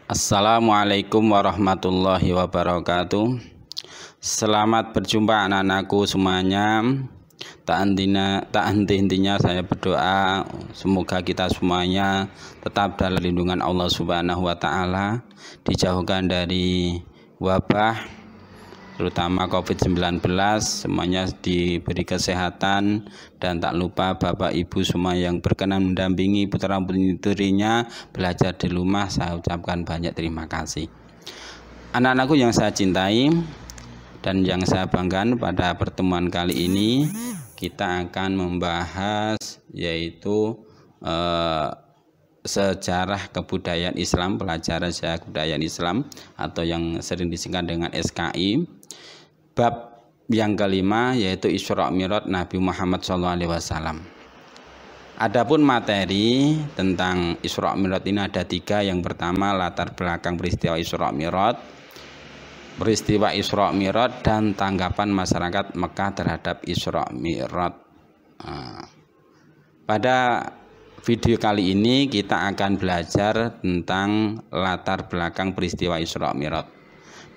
Assalamualaikum warahmatullahi wabarakatuh. Selamat berjumpa anak-anakku semuanya. Tak henti-hentinya saya berdoa semoga kita semuanya tetap dalam lindungan Allah Subhanahu wa taala, dijauhkan dari wabah terutama COVID-19, semuanya diberi kesehatan, dan tak lupa Bapak Ibu semua yang berkenan mendampingi putra-putrinya belajar di rumah, saya ucapkan banyak terima kasih. Anak-anakku yang saya cintai dan yang saya banggakan, pada pertemuan kali ini kita akan membahas yaitu sejarah kebudayaan Islam, pelajaran sejarah kebudayaan Islam atau yang sering disingkat dengan SKI. Bab yang kelima yaitu Isra Mi'raj Nabi Muhammad SAW. Adapun materi tentang Isra Mi'raj ini ada tiga. Yang pertama, latar belakang peristiwa Isra Mi'raj, peristiwa Isra Mi'raj, dan tanggapan masyarakat Mekah terhadap Isra Mi'raj. Pada video kali ini kita akan belajar tentang latar belakang peristiwa Isra Mi'raj.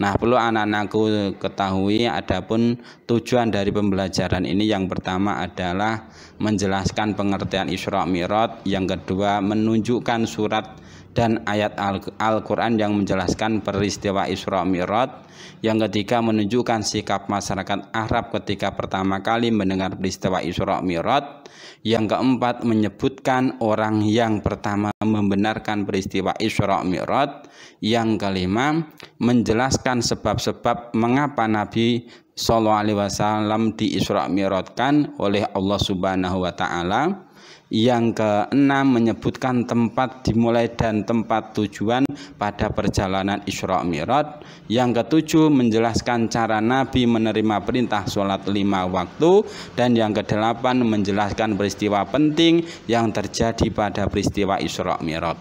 Nah, perlu anak-anakku ketahui adapun tujuan dari pembelajaran ini. Yang pertama adalah menjelaskan pengertian Isra Mi'raj, yang kedua menunjukkan surat dan ayat Al-Quran yang menjelaskan peristiwa Isra Mi'raj, yang ketiga menunjukkan sikap masyarakat Arab ketika pertama kali mendengar peristiwa Isra Mi'raj, yang keempat menyebutkan orang yang pertama membenarkan peristiwa Isra Mi'raj, yang kelima menjelaskan sebab-sebab mengapa Nabi SAW di Isra Mi'rajkan oleh Allah Subhanahu wa taala, yang keenam menyebutkan tempat dimulai dan tempat tujuan pada perjalanan Isra Mi'raj, yang ketujuh menjelaskan cara Nabi menerima perintah sholat 5 waktu, dan yang kedelapan menjelaskan peristiwa penting yang terjadi pada peristiwa Isra Mi'raj.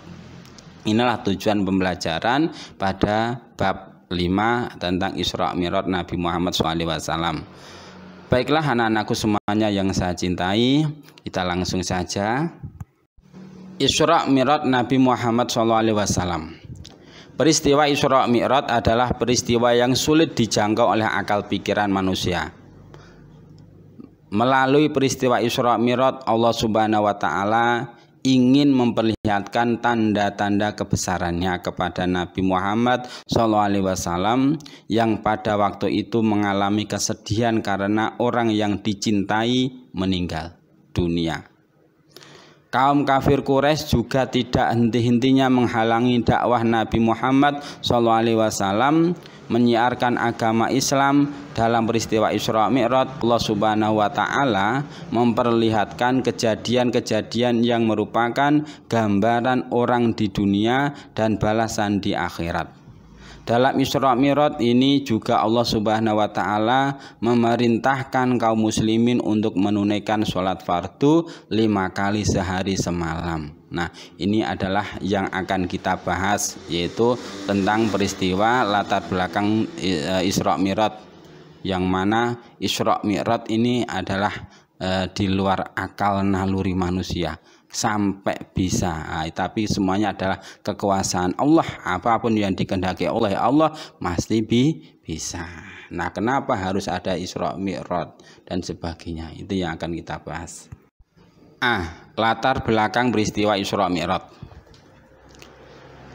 Inilah tujuan pembelajaran pada bab 5 tentang Isra Mi'raj Nabi Muhammad SAW. Baiklah anak-anakku semuanya yang saya cintai, kita langsung saja. Isra Mi'raj Nabi Muhammad SAW. Peristiwa Isra Mi'raj adalah peristiwa yang sulit dijangkau oleh akal pikiran manusia. Melalui peristiwa Isra Mi'raj, Allah Subhanahu wa taala ingin memperlihatkan tanda-tanda kebesarannya kepada Nabi Muhammad SAW yang pada waktu itu mengalami kesedihan karena orang yang dicintai meninggal dunia. Kaum kafir Quraisy juga tidak henti-hentinya menghalangi dakwah Nabi Muhammad SAW menyiarkan agama Islam. Dalam peristiwa Isra Mi'raj, Allah Subhanahu wa taala memperlihatkan kejadian-kejadian yang merupakan gambaran orang di dunia dan balasan di akhirat. Dalam Isra Mi'raj ini juga Allah Subhanahu wa taala memerintahkan kaum muslimin untuk menunaikan sholat fardu 5 kali sehari semalam. Nah, ini adalah yang akan kita bahas, yaitu tentang peristiwa latar belakang Isra Mi'raj, yang mana Isra Mi'raj ini adalah di luar akal naluri manusia sampai bisa, tapi semuanya adalah kekuasaan Allah. Apapun yang dikehendaki oleh Allah pasti bisa. Nah, kenapa harus ada Isra Mi'raj dan sebagainya, itu yang akan kita bahas. Latar belakang peristiwa Isra Mi'raj.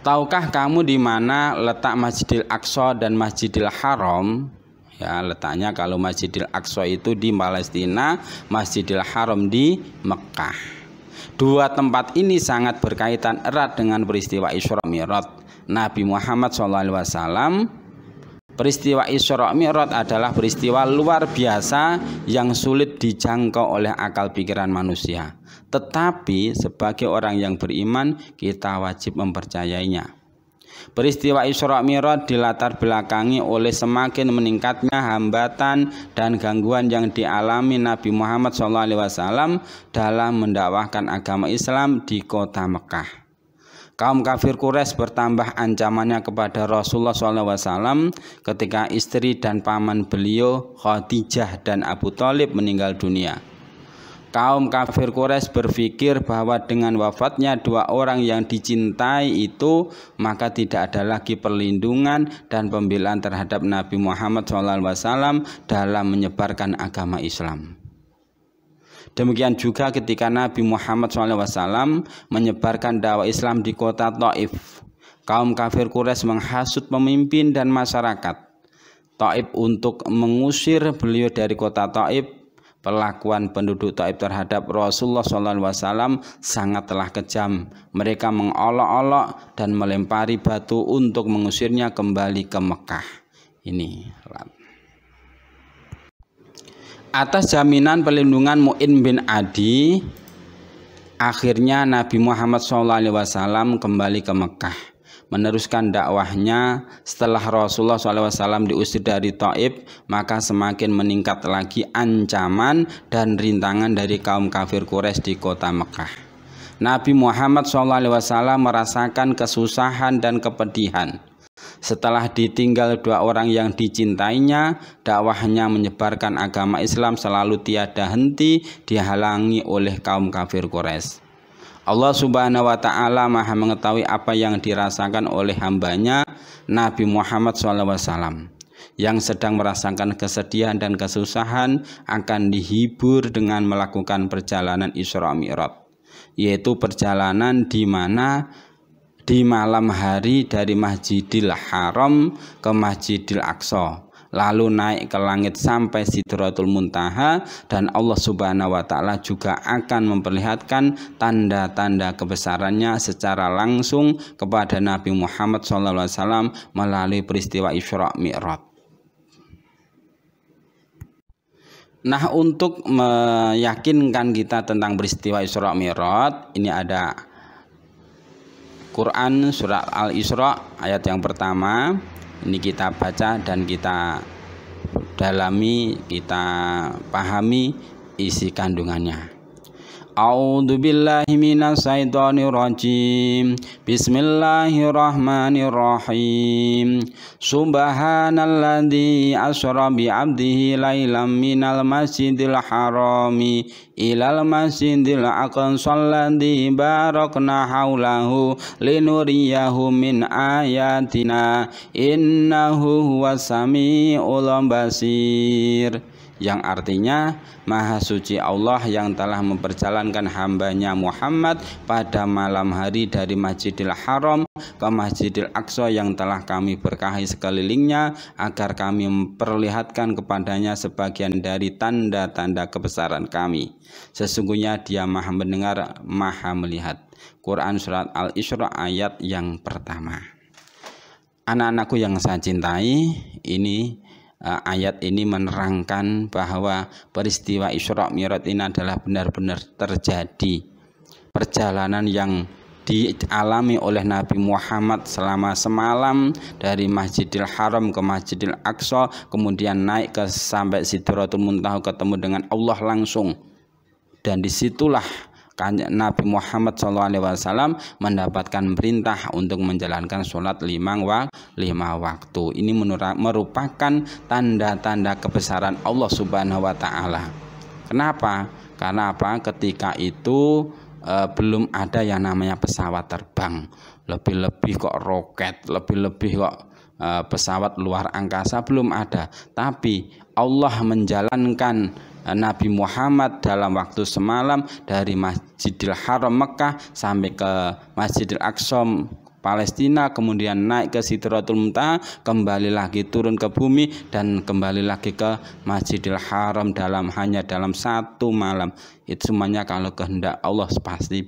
Tahukah kamu di mana letak Masjidil Aqsa dan Masjidil Haram? Ya, letaknya kalau Masjidil Aqsa itu di Palestina, Masjidil Haram di Mekah. Dua tempat ini sangat berkaitan erat dengan peristiwa Isra Mi'raj Nabi Muhammad SAW. Peristiwa Isra Mi'raj adalah peristiwa luar biasa yang sulit dijangkau oleh akal pikiran manusia. Tetapi sebagai orang yang beriman, kita wajib mempercayainya. Peristiwa Isra Mi'raj dilatar belakangi oleh semakin meningkatnya hambatan dan gangguan yang dialami Nabi Muhammad SAW dalam mendakwahkan agama Islam di kota Mekah. Kaum kafir Quraisy bertambah ancamannya kepada Rasulullah SAW ketika istri dan paman beliau Khadijah dan Abu Thalib meninggal dunia. Kaum kafir Quraisy berpikir bahwa dengan wafatnya dua orang yang dicintai itu, maka tidak ada lagi perlindungan dan pembelaan terhadap Nabi Muhammad SAW dalam menyebarkan agama Islam. Demikian juga ketika Nabi Muhammad SAW menyebarkan dakwah Islam di kota Taif, kaum kafir Quraisy menghasut pemimpin dan masyarakat Taif untuk mengusir beliau dari kota Taif. Perlakuan penduduk Taif terhadap Rasulullah SAW sangatlah kejam. Mereka mengolok-olok dan melempari batu untuk mengusirnya kembali ke Mekah. Ini atas jaminan perlindungan Mu'in bin Adi, akhirnya Nabi Muhammad SAW kembali ke Mekah, meneruskan dakwahnya. Setelah Rasulullah SAW diusir dari Taif, maka semakin meningkat lagi ancaman dan rintangan dari kaum kafir Quraisy di kota Mekah. Nabi Muhammad SAW merasakan kesusahan dan kepedihan. Setelah ditinggal dua orang yang dicintainya, dakwahnya menyebarkan agama Islam selalu tiada henti dihalangi oleh kaum kafir Quraisy. Allah Subhanahu wa Ta'ala Maha mengetahui apa yang dirasakan oleh hambanya Nabi Muhammad SAW yang sedang merasakan kesedihan dan kesusahan akan dihibur dengan melakukan perjalanan Isra Mi'raj, yaitu perjalanan di mana di malam hari dari Masjidil Haram ke Masjidil Aqsa, lalu naik ke langit sampai Sidratul Muntaha, dan Allah Subhanahu wa Ta'ala juga akan memperlihatkan tanda-tanda kebesarannya secara langsung kepada Nabi Muhammad SAW melalui peristiwa Isra Mi'raj. Nah, untuk meyakinkan kita tentang peristiwa Isra Mi'raj, ini ada Quran surat Al-Isra ayat yang pertama. Ini kita baca dan kita dalami, kita pahami isi kandungannya. A'udzu billahi minasyaitonir rajim. Bismillahirrahmanirrahim. Subhanalladzi asra bi 'abdihi lailam minal masjidil harami ilal masjidil aqsa alladzi barakna haulahu linuriyahu min ayatina innahu huwas samiul basir. Yang artinya, Maha Suci Allah yang telah memperjalankan hambanya Muhammad pada malam hari dari Masjidil Haram ke Masjidil Aqsa yang telah kami berkahi sekelilingnya, agar kami memperlihatkan kepadanya sebagian dari tanda-tanda kebesaran kami. Sesungguhnya Dia Maha mendengar, Maha melihat. Quran surat Al-Isra ayat yang pertama. Anak-anakku yang saya cintai, ini ayat ini menerangkan bahwa peristiwa Isra Mi'raj ini adalah benar-benar terjadi. Perjalanan yang dialami oleh Nabi Muhammad selama semalam dari Masjidil Haram ke Masjidil Aqsa, kemudian naik ke sampai Sidratul Muntaha ketemu dengan Allah langsung. Dan disitulah Nabi Muhammad SAW mendapatkan perintah untuk menjalankan sholat lima waktu. Ini merupakan tanda-tanda kebesaran Allah Subhanahu wa Ta'ala. Kenapa? Karena apa? Ketika itu belum ada yang namanya pesawat terbang, lebih-lebih kok roket, lebih-lebih kok pesawat luar angkasa, belum ada. Tapi Allah menjalankan Nabi Muhammad dalam waktu semalam dari Masjidil Haram Mekah sampai ke Masjidil Aqsa Palestina, kemudian naik ke Sidratul Muntaha, kembali lagi turun ke bumi, dan kembali lagi ke Masjidil Haram hanya dalam satu malam. Itu semuanya kalau kehendak Allah pasti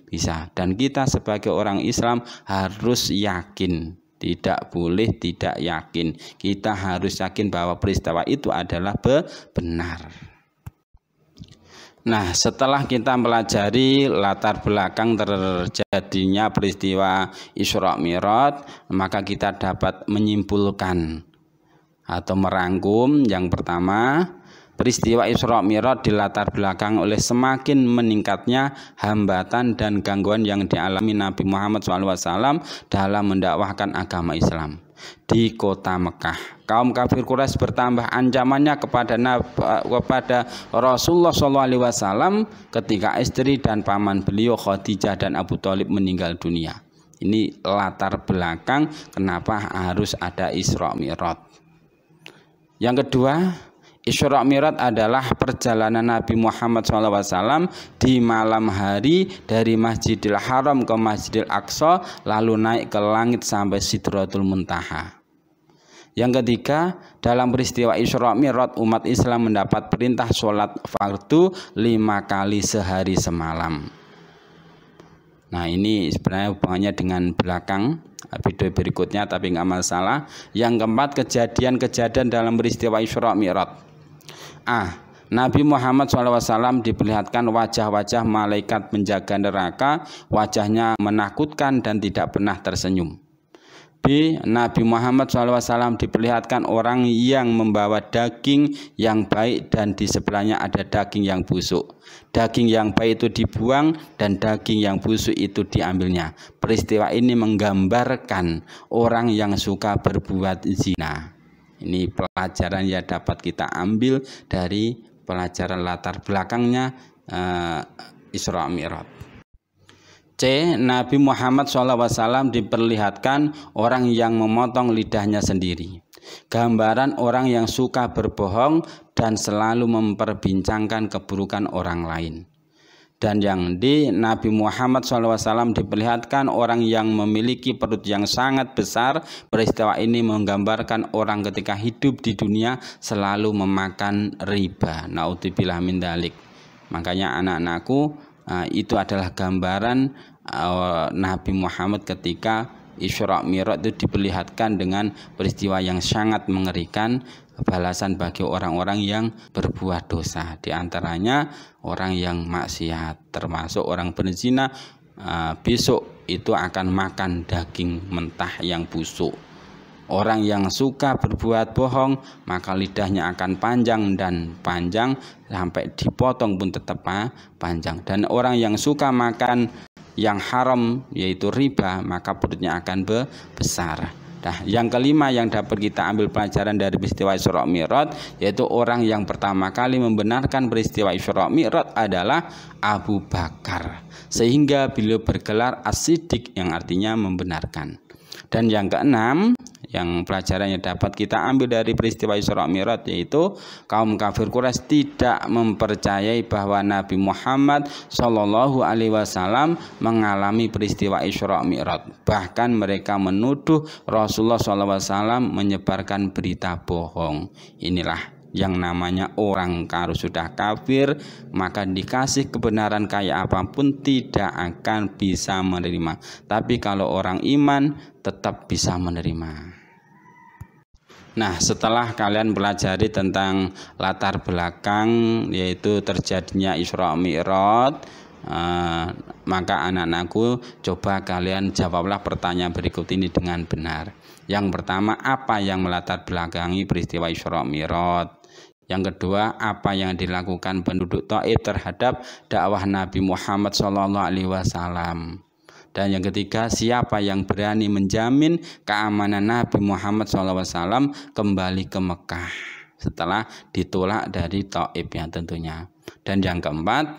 bisa. Dan kita sebagai orang Islam harus yakin, tidak boleh tidak yakin. Kita harus yakin bahwa peristiwa itu adalah benar. Nah, setelah kita mempelajari latar belakang terjadinya peristiwa Isra Mi'raj, maka kita dapat menyimpulkan atau merangkum. Yang pertama, Peristiwa Isra Mi'raj dilatar belakang oleh semakin meningkatnya hambatan dan gangguan yang dialami Nabi Muhammad SAW dalam mendakwahkan agama Islam di kota Mekah. Kaum kafir Quraisy bertambah ancamannya kepada Rasulullah SAW ketika istri dan paman beliau Khadijah dan Abu Thalib meninggal dunia. Ini latar belakang kenapa harus ada Isra Mi'raj. Yang kedua, Isra Mi'raj adalah perjalanan Nabi Muhammad SAW di malam hari dari Masjidil Haram ke Masjidil Aqsa, lalu naik ke langit sampai Sidratul Muntaha. Yang ketiga, dalam peristiwa Isra Mi'raj umat Islam mendapat perintah sholat fardu 5 kali sehari semalam. Nah, ini sebenarnya hubungannya dengan belakang video berikutnya, tapi nggak masalah. Yang keempat, kejadian-kejadian dalam peristiwa Isra Mi'raj. Nabi Muhammad SAW diperlihatkan wajah-wajah malaikat penjaga neraka, wajahnya menakutkan dan tidak pernah tersenyum. B. Nabi Muhammad SAW diperlihatkan orang yang membawa daging yang baik dan di sebelahnya ada daging yang busuk. Daging yang baik itu dibuang dan daging yang busuk itu diambilnya. Peristiwa ini menggambarkan orang yang suka berbuat zina. Ini pelajaran yang dapat kita ambil dari pelajaran latar belakangnya Isra Mi'raj. C. Nabi Muhammad SAW diperlihatkan orang yang memotong lidahnya sendiri. Gambaran orang yang suka berbohong dan selalu memperbincangkan keburukan orang lain. Dan yang D. Nabi Muhammad SAW diperlihatkan orang yang memiliki perut yang sangat besar. Peristiwa ini menggambarkan orang ketika hidup di dunia selalu memakan riba. Naudzubillah min dzalik. Makanya anak-anakku, itu adalah gambaran Nabi Muhammad ketika Isra Mi'raj itu diperlihatkan dengan peristiwa yang sangat mengerikan, balasan bagi orang-orang yang berbuat dosa, di antaranya orang yang maksiat, termasuk orang berzina. Besok itu akan makan daging mentah yang busuk. Orang yang suka berbuat bohong, maka lidahnya akan panjang dan panjang sampai dipotong pun tetap panjang. Dan orang yang suka makan yang haram yaitu riba, maka perutnya akan besar. Nah, yang kelima yang dapat kita ambil pelajaran dari peristiwa Isra Mi'raj, yaitu orang yang pertama kali membenarkan peristiwa Isra Mi'raj adalah Abu Bakar, sehingga beliau bergelar As-Siddiq yang artinya membenarkan. Dan yang keenam, yang pelajaran yang dapat kita ambil dari peristiwa Isra Mi'raj, yaitu kaum kafir Quraisy tidak mempercayai bahwa Nabi Muhammad SAW mengalami peristiwa Isra Mi'raj. Bahkan mereka menuduh Rasulullah SAW menyebarkan berita bohong. Inilah yang namanya orang kalau sudah kafir, maka dikasih kebenaran kayak apapun tidak akan bisa menerima. Tapi kalau orang iman tetap bisa menerima. Nah, setelah kalian pelajari tentang latar belakang yaitu terjadinya Isra Mi'raj, maka anak-anakku coba kalian jawablah pertanyaan berikut ini dengan benar. Yang pertama, apa yang melatar belakangi peristiwa Isra Mi'raj? Yang kedua, apa yang dilakukan penduduk Taif terhadap dakwah Nabi Muhammad SAW? Dan yang ketiga, siapa yang berani menjamin keamanan Nabi Muhammad SAW kembali ke Mekah setelah ditolak dari Taif ya tentunya. Dan yang keempat,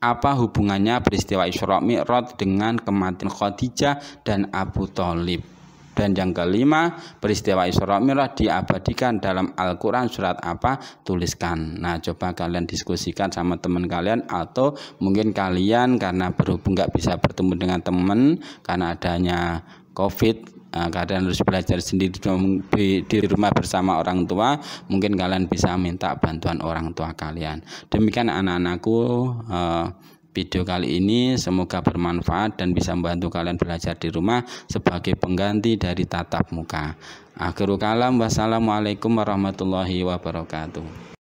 apa hubungannya peristiwa Isra Mi'raj dengan kematian Khadijah dan Abu Thalib? Dan yang kelima, peristiwa Isra Mi'raj diabadikan dalam Al-Quran surat apa? Tuliskan. Nah, coba kalian diskusikan sama teman kalian, atau mungkin kalian karena berhubung nggak bisa bertemu dengan teman karena adanya COVID, kalian harus belajar sendiri di rumah bersama orang tua, mungkin kalian bisa minta bantuan orang tua kalian. Demikian anak-anakku, video kali ini semoga bermanfaat dan bisa membantu kalian belajar di rumah sebagai pengganti dari tatap muka. Akhirul kalam, wassalamualaikum warahmatullahi wabarakatuh.